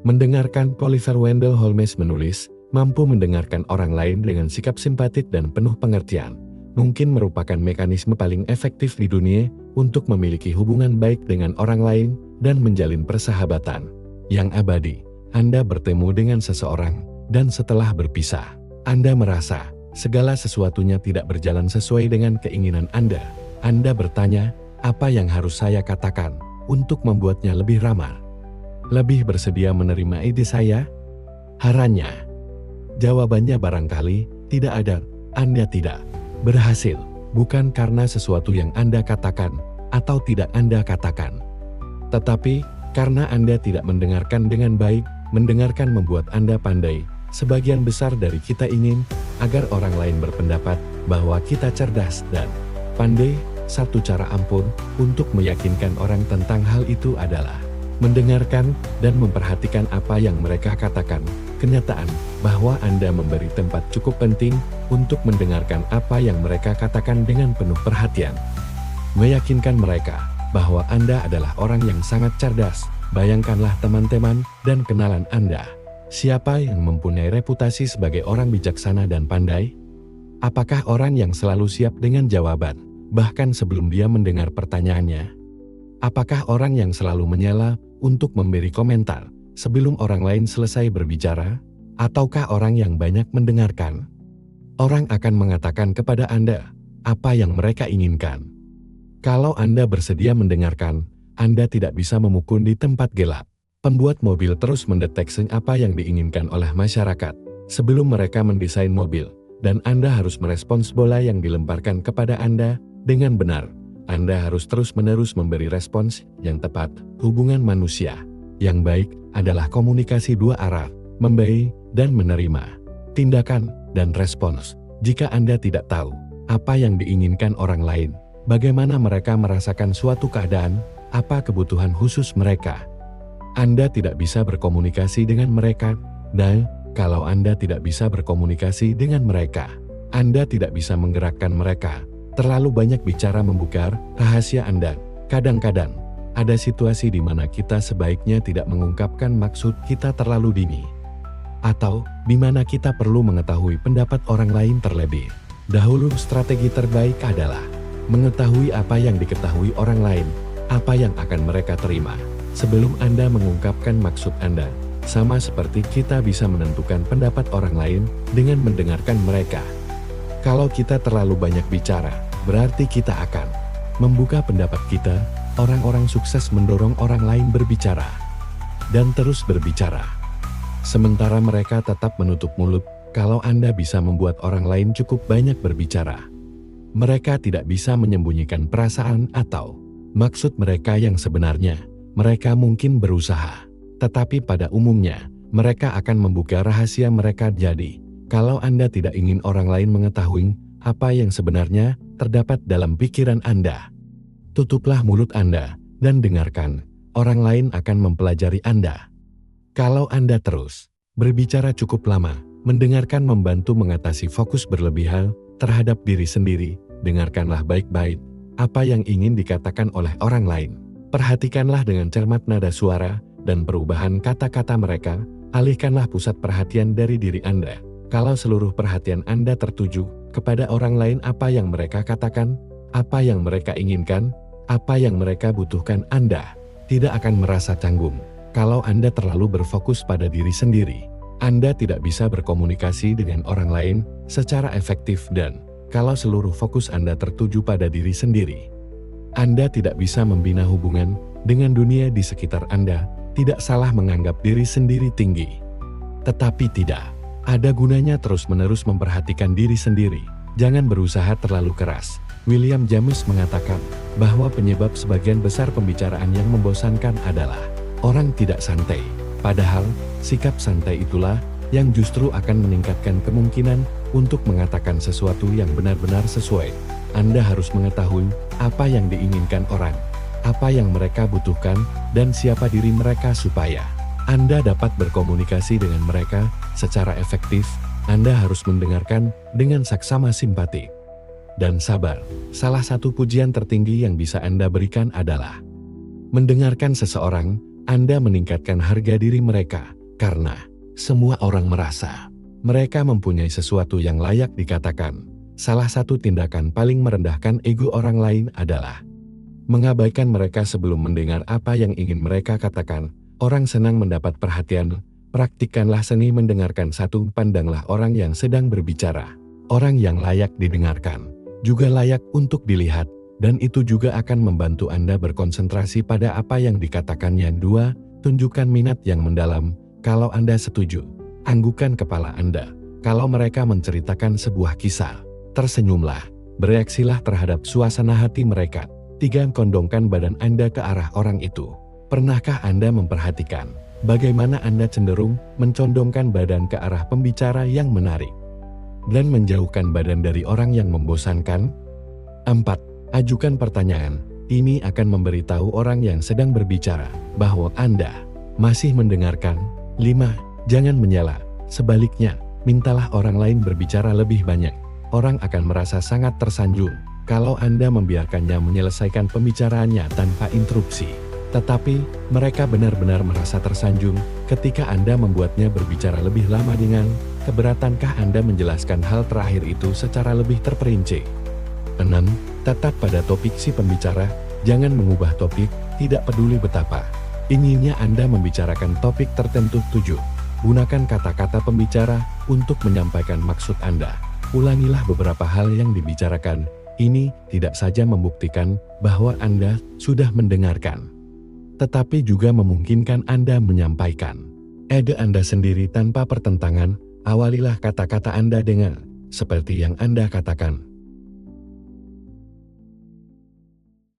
Mendengarkan. Oliver Wendell Holmes menulis, mampu mendengarkan orang lain dengan sikap simpatik dan penuh pengertian, mungkin merupakan mekanisme paling efektif di dunia untuk memiliki hubungan baik dengan orang lain dan menjalin persahabatan yang abadi. Anda bertemu dengan seseorang, dan setelah berpisah, Anda merasa segala sesuatunya tidak berjalan sesuai dengan keinginan Anda. Anda bertanya, apa yang harus saya katakan untuk membuatnya lebih ramah? Lebih bersedia menerima ide saya? Haranya, jawabannya barangkali tidak ada. Anda tidak berhasil, bukan karena sesuatu yang Anda katakan atau tidak Anda katakan, tetapi karena Anda tidak mendengarkan dengan baik. Mendengarkan membuat Anda pandai. Sebagian besar dari kita ingin agar orang lain berpendapat bahwa kita cerdas dan pandai. Satu cara ampuh untuk meyakinkan orang tentang hal itu adalah mendengarkan dan memperhatikan apa yang mereka katakan. Kenyataan bahwa Anda memberi tempat cukup penting untuk mendengarkan apa yang mereka katakan dengan penuh perhatian. Meyakinkan mereka bahwa Anda adalah orang yang sangat cerdas. Bayangkanlah teman-teman dan kenalan Anda. Siapa yang mempunyai reputasi sebagai orang bijaksana dan pandai? Apakah orang yang selalu siap dengan jawaban, bahkan sebelum dia mendengar pertanyaannya? Apakah orang yang selalu menyela untuk memberi komentar sebelum orang lain selesai berbicara? Ataukah orang yang banyak mendengarkan? Orang akan mengatakan kepada Anda apa yang mereka inginkan. Kalau Anda bersedia mendengarkan, Anda tidak bisa memukul di tempat gelap. Pembuat mobil terus mendeteksi apa yang diinginkan oleh masyarakat sebelum mereka mendesain mobil, dan Anda harus merespons bola yang dilemparkan kepada Anda dengan benar. Anda harus terus-menerus memberi respons yang tepat. Hubungan manusia yang baik adalah komunikasi dua arah, memberi dan menerima. Tindakan dan respons. Jika Anda tidak tahu apa yang diinginkan orang lain, bagaimana mereka merasakan suatu keadaan, apa kebutuhan khusus mereka, Anda tidak bisa berkomunikasi dengan mereka. Dan kalau Anda tidak bisa berkomunikasi dengan mereka, Anda tidak bisa menggerakkan mereka. Terlalu banyak bicara membuka rahasia Anda. Kadang-kadang ada situasi di mana kita sebaiknya tidak mengungkapkan maksud kita terlalu dini, atau di mana kita perlu mengetahui pendapat orang lain terlebih dahulu. Strategi terbaik adalah mengetahui apa yang diketahui orang lain, apa yang akan mereka terima sebelum Anda mengungkapkan maksud Anda. Sama seperti kita bisa menentukan pendapat orang lain dengan mendengarkan mereka. Kalau kita terlalu banyak bicara, berarti kita akan membuka pendapat kita. Orang-orang sukses mendorong orang lain berbicara dan terus berbicara, sementara mereka tetap menutup mulut. Kalau Anda bisa membuat orang lain cukup banyak berbicara, mereka tidak bisa menyembunyikan perasaan atau maksud mereka yang sebenarnya. Mereka mungkin berusaha, tetapi pada umumnya mereka akan membuka rahasia mereka. Jadi, kalau Anda tidak ingin orang lain mengetahui apa yang sebenarnya terdapat dalam pikiran Anda, tutuplah mulut Anda dan dengarkan. Orang lain akan mempelajari Anda. Kalau Anda terus berbicara cukup lama, mendengarkan membantu mengatasi fokus berlebihan terhadap diri sendiri. Dengarkanlah baik-baik apa yang ingin dikatakan oleh orang lain. Perhatikanlah dengan cermat nada suara dan perubahan kata-kata mereka. Alihkanlah pusat perhatian dari diri Anda. Kalau seluruh perhatian Anda tertuju kepada orang lain, apa yang mereka katakan, apa yang mereka inginkan, apa yang mereka butuhkan, Anda tidak akan merasa canggung. Kalau Anda terlalu berfokus pada diri sendiri, Anda tidak bisa berkomunikasi dengan orang lain secara efektif. Dan kalau seluruh fokus Anda tertuju pada diri sendiri, Anda tidak bisa membina hubungan dengan dunia di sekitar Anda. Tidak salah menganggap diri sendiri tinggi, tetapi tidak ada gunanya terus-menerus memperhatikan diri sendiri. Jangan berusaha terlalu keras. William James mengatakan bahwa penyebab sebagian besar pembicaraan yang membosankan adalah orang tidak santai. Padahal, sikap santai itulah yang justru akan meningkatkan kemungkinan untuk mengatakan sesuatu yang benar-benar sesuai. Anda harus mengetahui apa yang diinginkan orang, apa yang mereka butuhkan, dan siapa diri mereka supaya Anda dapat berkomunikasi dengan mereka secara efektif. Anda harus mendengarkan dengan saksama, simpati, dan sabar. Salah satu pujian tertinggi yang bisa Anda berikan adalah mendengarkan seseorang. Anda meningkatkan harga diri mereka. Karena semua orang merasa mereka mempunyai sesuatu yang layak dikatakan. Salah satu tindakan paling merendahkan ego orang lain adalah mengabaikan mereka sebelum mendengar apa yang ingin mereka katakan. Orang senang mendapat perhatian. Praktikkanlah seni mendengarkan. Satu, pandanglah orang yang sedang berbicara. Orang yang layak didengarkan juga layak untuk dilihat, dan itu juga akan membantu Anda berkonsentrasi pada apa yang dikatakannya. Dua, tunjukkan minat yang mendalam. Kalau Anda setuju, anggukan kepala Anda. Kalau mereka menceritakan sebuah kisah, tersenyumlah, bereaksilah terhadap suasana hati mereka. Tiga, condongkan badan Anda ke arah orang itu. Pernahkah Anda memperhatikan bagaimana Anda cenderung mencondongkan badan ke arah pembicara yang menarik dan menjauhkan badan dari orang yang membosankan? 4. Ajukan pertanyaan. Ini akan memberitahu orang yang sedang berbicara bahwa Anda masih mendengarkan. 5. Jangan menyela. Sebaliknya, mintalah orang lain berbicara lebih banyak. Orang akan merasa sangat tersanjung kalau Anda membiarkannya menyelesaikan pembicaraannya tanpa interupsi. Tetapi, mereka benar-benar merasa tersanjung ketika Anda membuatnya berbicara lebih lama. Dengan keberatankah Anda menjelaskan hal terakhir itu secara lebih terperinci? 6. Tetap pada topik si pembicara, jangan mengubah topik, tidak peduli betapa inginnya Anda membicarakan topik tertentu. 7. Gunakan kata-kata pembicara untuk menyampaikan maksud Anda. Ulangilah beberapa hal yang dibicarakan. Ini tidak saja membuktikan bahwa Anda sudah mendengarkan, tetapi juga memungkinkan Anda menyampaikan ide Anda sendiri tanpa pertentangan. Awalilah kata-kata Anda dengan seperti yang Anda katakan.